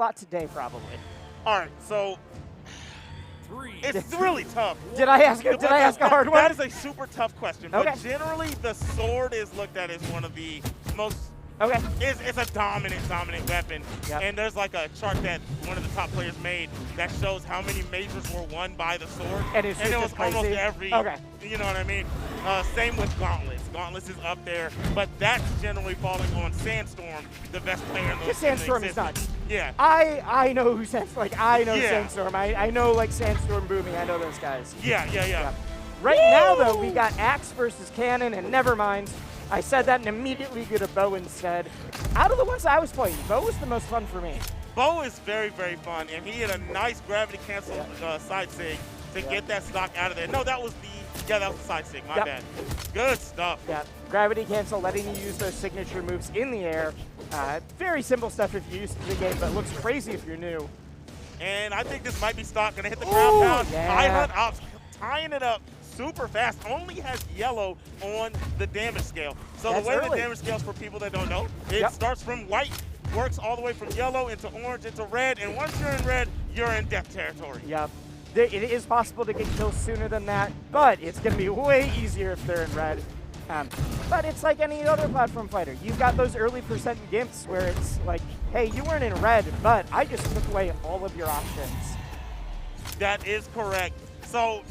lot today, probably. All right, so it's really tough. Did I ask a hard one? That is a super tough question. Okay. But generally, the sword is looked at as one of the most. Okay. It's a dominant weapon. Yep. And there's like a chart that one of the top players made that shows how many majors were won by the sword. And it was almost every. Okay. You know what I mean? Same with Gauntlets. Gauntlets is up there, but that's generally falling on Sandstorm, the best player in those. Sandstorm is nuts. Yeah. I know who I know Yeah. Sandstorm. I know like Sandstorm Boomy. I know those guys. Yeah. Right now though, we got Axe versus Cannon, and never mind. I said that and immediately go to Bo instead. Out of the ones I was playing, Bo was the most fun for me. Bo is very, very fun, and he had a nice gravity cancel side sig to get that stock out of there. No, that was the side sig. My bad. Good stuff. Yeah, gravity cancel, letting you use those signature moves in the air. Very simple stuff if you're used to the game, but looks crazy if you're new. And I think this might be stock. Gonna hit the ground pound. Yeah. IHuntOppzz tying it up super fast. Only has yellow on the damage scale. So That's the way early. the damage scales, for people that don't know, it starts from white, works all the way from yellow into orange into red, and once you're in red, you're in death territory. Yep. It is possible to get kills sooner than that, but it's going to be way easier if they're in red. But it's like any other platform fighter. You've got those early percent gimps where it's like, hey, you weren't in red, but I just took away all of your options. That is correct. So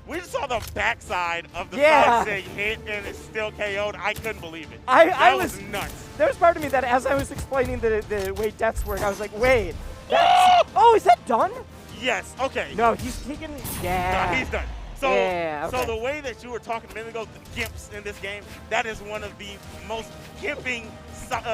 we just saw the backside of the side sig hit, and it's still KO'd. I couldn't believe it. That was nuts. There was part of me that as I was explaining the way deaths work, I was like, wait. Oh, is that done? Yes, okay. No, he's taking, No, he's done. So, okay. So the way that you were talking a minute ago, the gimps in this game, that is one of the most gimping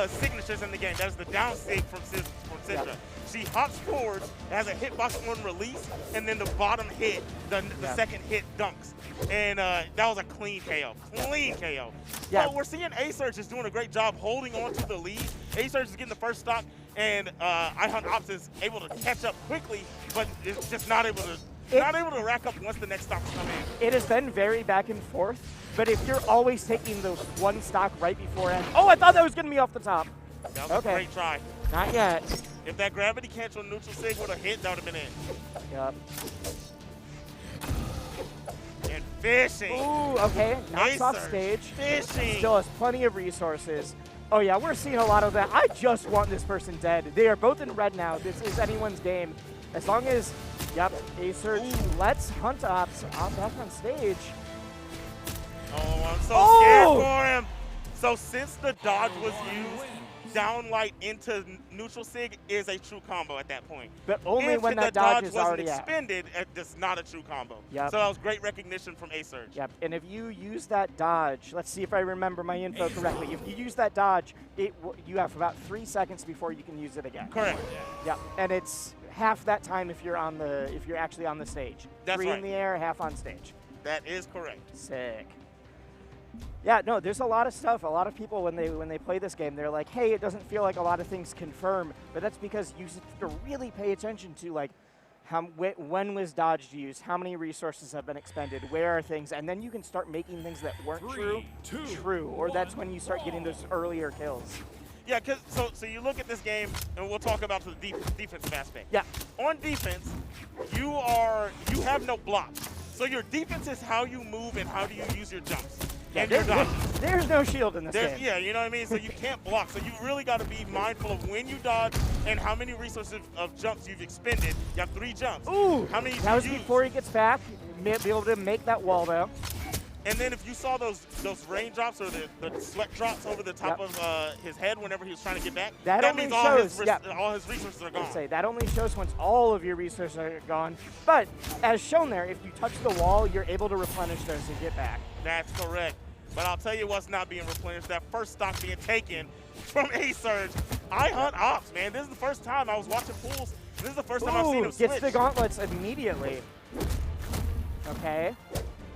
signatures in the game. That is the down sig from Sidra. Yep. She hops forwards, has a hitbox on release, and then the bottom hit, the second hit dunks. And that was a clean KO. Clean KO. Yeah. So we're seeing AySurge is doing a great job holding on to the lead. AySurge is getting the first stock, and IHuntOppzz is able to catch up quickly, but it's just not able to rack up once the next stocks come in. It has been very back and forth, but if you're always taking the one stock right before end, oh, I thought that was going to be off the top. That was a great try. Not yet. If that gravity cancel neutral sig would have hit, that would have been in. Yep. And fishing. Ooh, okay. Knocks off stage. Fishing. Still has plenty of resources. Oh yeah, we're seeing a lot of that. I just want this person dead. They are both in red now. This is anyone's game. As long as, AySurge lets IHuntOppzz off back on stage. Oh, I'm so scared for him. So since the dodge was used, downlight into neutral sig is a true combo at that point. But only when that dodge is already out. expended, it's not a true combo. Yep. So that was great recognition from AySurge. Yep, and if you use that dodge, let's see if I remember my info correctly. If you use that dodge, you have about 3 seconds before you can use it again. Correct. Yep, and it's half that time if you're actually on the stage. That's 3 right. in the air, half on stage. That is correct. Sick. Yeah, no, there's a lot of stuff. A lot of people, when they play this game, they're like, hey, it doesn't feel like a lot of things confirm. But that's because you have to really pay attention to, like, when was dodge used, how many resources have been expended, where are things, and then you can start making things that weren't true, or that's when you start getting those earlier kills. Yeah, so you look at this game, and we'll talk about the defensive aspect. Yeah. On defense, you have no blocks. So your defense is how you move and how do you use your jumps. Yeah, there's no shield in this game. Yeah, you know what I mean? So you can't block. So you really got to be mindful of when you dodge and how many resources of jumps you've expended. You have 3 jumps. Ooh, how many that was before he gets back. Be able to make that wall, though. And then if you saw those raindrops or the sweat drops over the top of his head whenever he was trying to get back, that means all his resources are gone. That only shows once all of your resources are gone. But as shown there, if you touch the wall, you're able to replenish those and get back. That's correct. But I'll tell you what's not being replenished. That first stock being taken from AySurge. IHuntOppzz, man. This is the first time I was watching pools. This is the first time I've seen him switch. Gets the gauntlets immediately. Okay.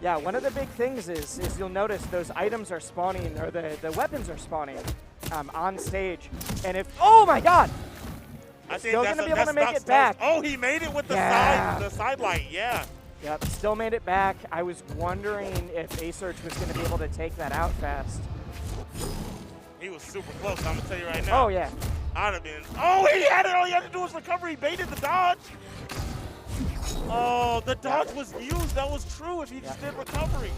Yeah, one of the big things is you'll notice those items are spawning, or the weapons are spawning on stage. And if, oh my God! Still going to be able to make it back. Oh, he made it with the side light, yeah. Yep, still made it back. I was wondering if AySurge was going to be able to take that out fast. He was super close, I'm going to tell you right now. Oh, yeah. I'd have been. Oh, he had it. All he had to do was recover. He baited the dodge. Oh, the dodge was used. That was true if he just did recovery.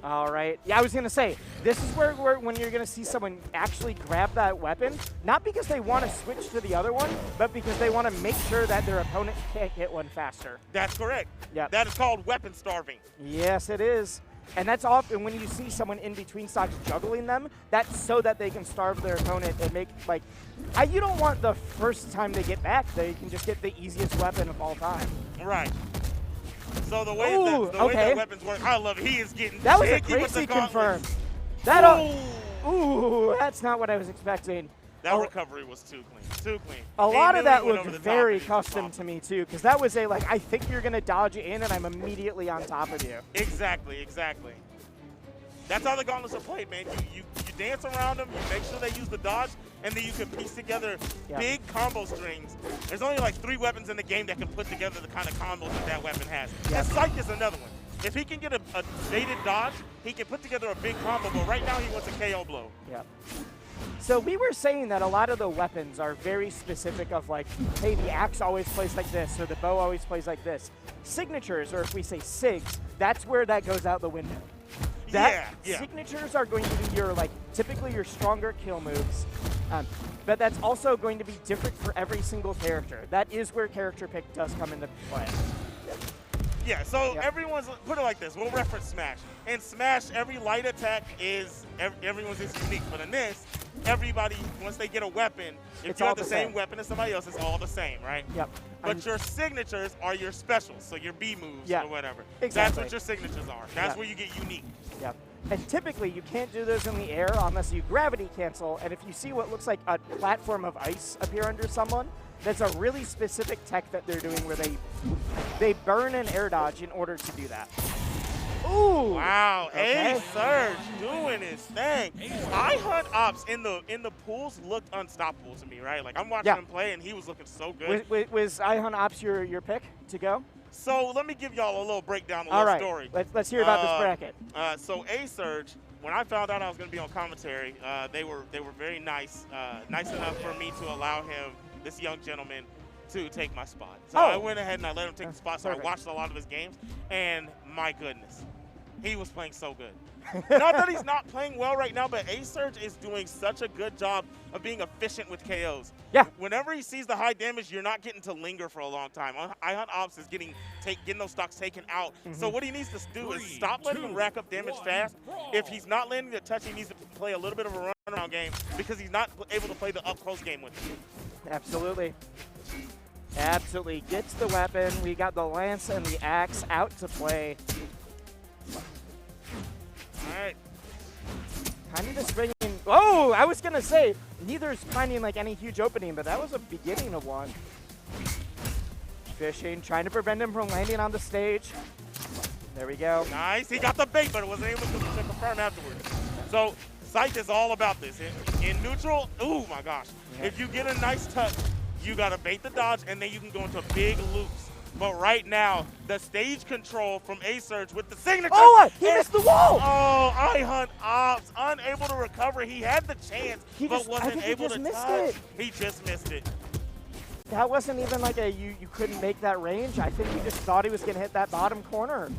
All right. Yeah, I was going to say, this is where when you're going to see someone actually grab that weapon, not because they want to switch to the other one, but because they want to make sure that their opponent can't get one faster. That's correct. Yeah. That is called weapon starving. Yes, it is. And that's often when you see someone in between stocks juggling them, that's so that they can starve their opponent and make, like, you don't want the first time they get back, they can just get the easiest weapon of all time. Right. So the way, Ooh, the way that weapons work, I love it. He is getting that was a shaky with the crazy confirm. gauntlets. Ooh, that's not what I was expecting. That recovery was too clean. Too clean. A lot of that looked looked very custom to me, too, because that was a, like, I think you're going to dodge in, and I'm immediately on top of you. Exactly, exactly. That's how the gauntlets are played, man. You dance around them, you make sure they use the dodge, and then you can piece together big combo strings. There's only like 3 weapons in the game that can put together the kind of combos that weapon has. And Psych is another one. If he can get a baited dodge, he can put together a big combo, but right now he wants a KO blow. Yeah. So we were saying that a lot of the weapons are very specific of like, hey, the axe always plays like this, or the bow always plays like this. Signatures, or if we say sigs, that's where that goes out the window. Signatures are going to be your, like, typically your stronger kill moves, but that's also going to be different for every single character. That is where character pick does come into play. Yeah, so everyone's, put it like this, we'll reference Smash. In Smash, every light attack is, everyone's is unique, but in this, everybody, once they get a weapon, if you have the same weapon as somebody else, it's all the same, right? Yep. But your signatures are your specials, so your B moves or whatever. Exactly. That's what your signatures are. That's where you get unique. Yep. And typically, you can't do those in the air unless you gravity cancel, and if you see what looks like a platform of ice appear under someone, that's a really specific tech that they're doing where they burn an air dodge in order to do that. Ooh! Wow, AySurge doing his thing. IHuntOppzz in the pools looked unstoppable to me, right? Like I'm watching him play and he was looking so good. Was IHuntOppzz your pick to go? So let me give y'all a little breakdown, a little story. Let's hear about this bracket. So AySurge, when I found out I was going to be on commentary, they were very nice, nice enough for me to allow him, this young gentleman, to take my spot. So I went ahead and I let him take the spot. So I watched a lot of his games, and my goodness, he was playing so good. Not that he's not playing well right now, but AySurge is doing such a good job of being efficient with KOs. Yeah. Whenever he sees the high damage, you're not getting to linger for a long time. IHuntOppzz is getting those stocks taken out. So what he needs to do is stop letting him rack up damage fast. If he's not landing the touch, he needs to play a little bit of a runaround game because he's not able to play the up-close game with him. Absolutely. Absolutely. Gets the weapon. We got the lance and the axe out to play. All right. Kind of just bringing. Oh, I was gonna say neither's finding like any huge opening, but that was a beginning of one. Fishing, trying to prevent him from landing on the stage. There we go. Nice. He got the bait, but it wasn't able to confirm afterwards. So Sight is all about this. In neutral, oh my gosh. If you get a nice touch, you gotta bait the dodge, and then you can go into big loops. But right now, the stage control from AySurge with the signature. Oh, he missed the wall! Oh, IHuntOppzz, unable to recover. He had the chance, but wasn't able to touch. He just missed it. That wasn't even like a you couldn't make that range. I think he just thought he was gonna hit that bottom corner.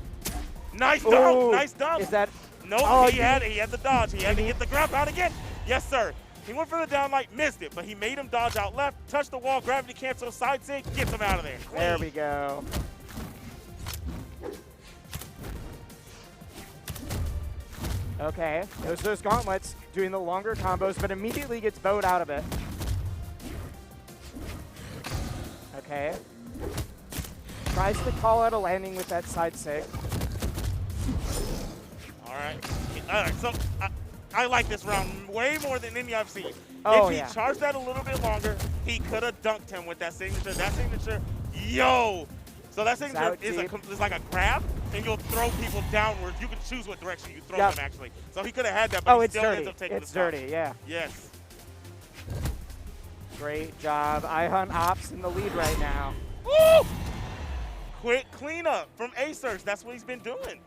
Nice dunk, nice dunk. Is that? Nope, he had the dodge. He had to get the grab out again. Yes, sir. He went for the down light, missed it, but he made him dodge out left, touch the wall, gravity cancel, side sig, gets him out of there. Clean. There we go. Okay, those gauntlets doing the longer combos, but immediately gets bowed out of it. Okay. Tries to call out a landing with that side sig. All right, so I like this round way more than any I've seen. Oh, if he charged that a little bit longer, he could have dunked him with that signature. That signature, yo! So that signature is like a grab, and you'll throw people downwards. You can choose what direction you throw them, actually. So he could have had that, but he still ends up taking the stop. It's dirty, yeah. Yes. Great job. IHuntOppzz in the lead right now. Woo! Quick cleanup from AySurge. That's what he's been doing.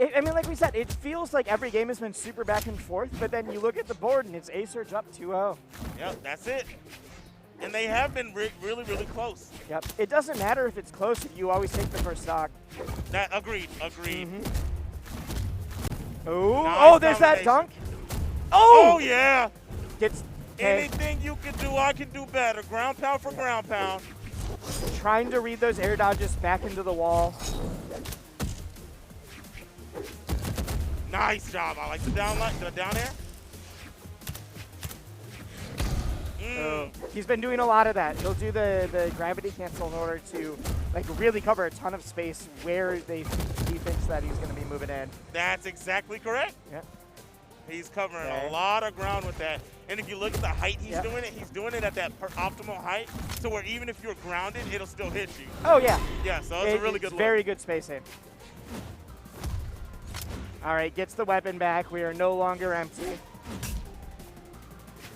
I mean, like we said, it feels like every game has been super back and forth, but then you look at the board and it's AySurge up 2-0. Yep, that's it. And they have been really, really close. Yep. It doesn't matter if it's close if you always take the first stock. That agreed. Oh, Nice oh, there's that dunk. Oh yeah. Gets anything you can do, I can do better. Ground pound for ground pound. Trying to read those air dodges back into the wall. Nice job. I like the down air. Oh. He's been doing a lot of that. He'll do the gravity cancel in order to like really cover a ton of space where he thinks that he's going to be moving in. That's exactly correct. Yeah. He's covering a lot of ground with that. And if you look at the height he's doing it at that optimal height, so where even if you're grounded, it'll still hit you. Oh, yeah. Yeah, so it's a really good look. Very good spacing. All right, gets the weapon back. We are no longer empty.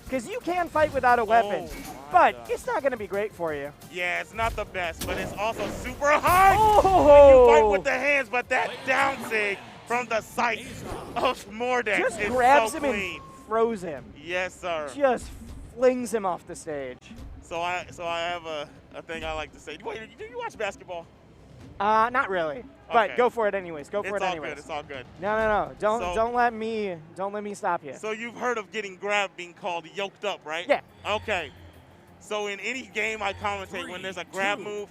Because you can fight without a weapon, but it's not going to be great for you. Yeah, it's not the best, but it's also super hard. Oh! You fight with the hands, but that down sig from the sight of Mordex just is grabs so him clean. and throws him. Yes, sir. Just flings him off the stage. So I have a thing I like to say. Wait, do you watch basketball? Not really, but go for it anyways. Go for it anyways. It's all good. No. Don't let me stop you. So you've heard of getting grabbed being called yoked up, right? Yeah. Okay. So in any game I commentate, when there's a grab move,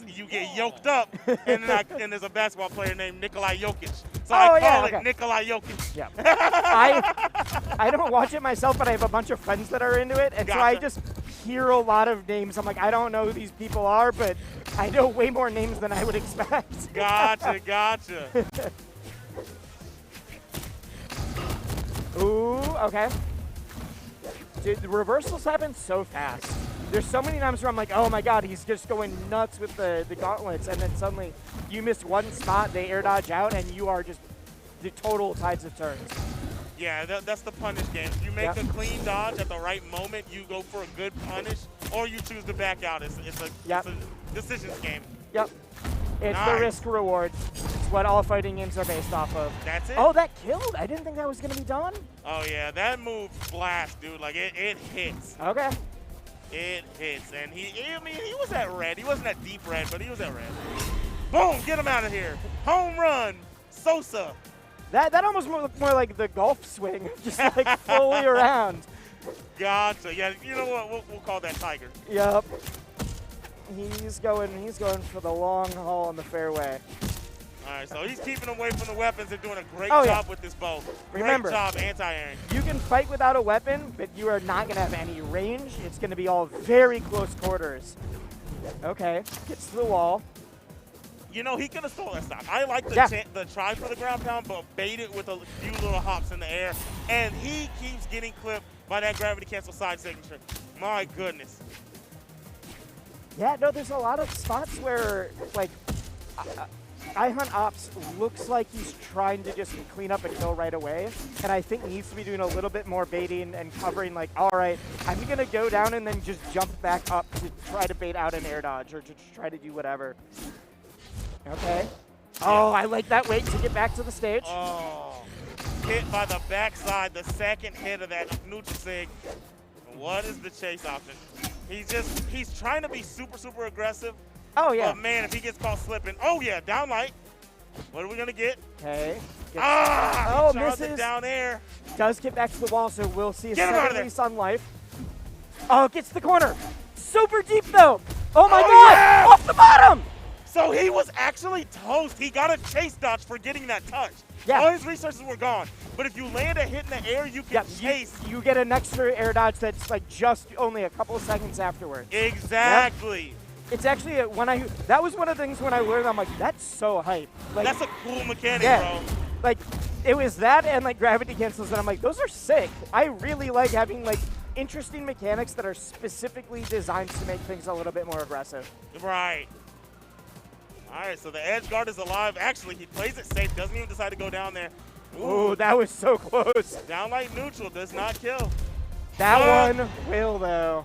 you get yoked up, and there's a basketball player named Nikolai Jokic. So I call it Nikolai Jokic. Yeah. I don't watch it myself, but I have a bunch of friends that are into it, and so I just hear a lot of names. I'm like, I don't know who these people are, but I know way more names than I would expect. Gotcha. Ooh, okay. Dude, the reversals happen so fast. There's so many times where I'm like, oh my god, he's just going nuts with the gauntlets, and then suddenly you miss one spot, they air dodge out, and you are just the total tides of turns. Yeah, that's the punish game. If you make a clean dodge at the right moment, you go for a good punish, or you choose to back out. It's a decisions game. Yep. It's the risk reward. It's what all fighting games are based off of. That's it. Oh, that killed. I didn't think that was going to be done. Oh, yeah. That move blast, dude. Like, it hits. Okay. It hits. And he was at red. He wasn't at deep red, but he was at red. Boom. Get him out of here. Home run. Sosa. That almost looked more like the golf swing. Just like fully around. Gotcha. Yeah, you know what? We'll call that Tiger. Yep. He's going for the long haul on the fairway. All right, so he's keeping away from the weapons and doing a great job with this bow. Remember, great job anti-airing. You can fight without a weapon, but you are not going to have any range. It's going to be all very close quarters. Okay, gets to the wall. You know, he could have stole that stock. I like the try for the ground pound, but bait it with a few little hops in the air. And he keeps getting clipped by that gravity cancel side signature. My goodness. Yeah, no, there's a lot of spots where, like, IHuntOppzz looks like he's trying to just clean up and kill right away, and I think needs to be doing a little bit more baiting and covering, like, all right, I'm going to go down and then just jump back up to try to bait out an air dodge or to try to do whatever. Okay. Oh, I like that wait to get back to the stage. Oh, hit by the backside, the second hit of that neutral sig. What is the chase option? He's trying to be super, super aggressive. Oh, yeah. But, man, if he gets caught slipping. Oh, yeah, down light. What are we going to get? Okay. Oh, misses. Down air. Does get back to the wall, so we'll see a second release on life. Oh, gets the corner. Super deep, though. Oh, my God. Yeah! Off the bottom. So he was actually toast. He got a chase dodge for getting that touch. Yeah. All his resources were gone. But if you land a hit in the air, you can chase. You get an extra air dodge that's like just only a couple of seconds afterwards. Exactly. Yep. It's actually, that was one of the things when I learned, I'm like, that's so hype. Like, that's a cool mechanic, bro. Like, it was that and like gravity cancels, and I'm like, those are sick. I really like having like interesting mechanics that are specifically designed to make things a little bit more aggressive. Right. All right, so the edge guard is alive. Actually, he plays it safe, doesn't even decide to go down there. Ooh, that was so close. Downlight neutral does not kill. That one will, though.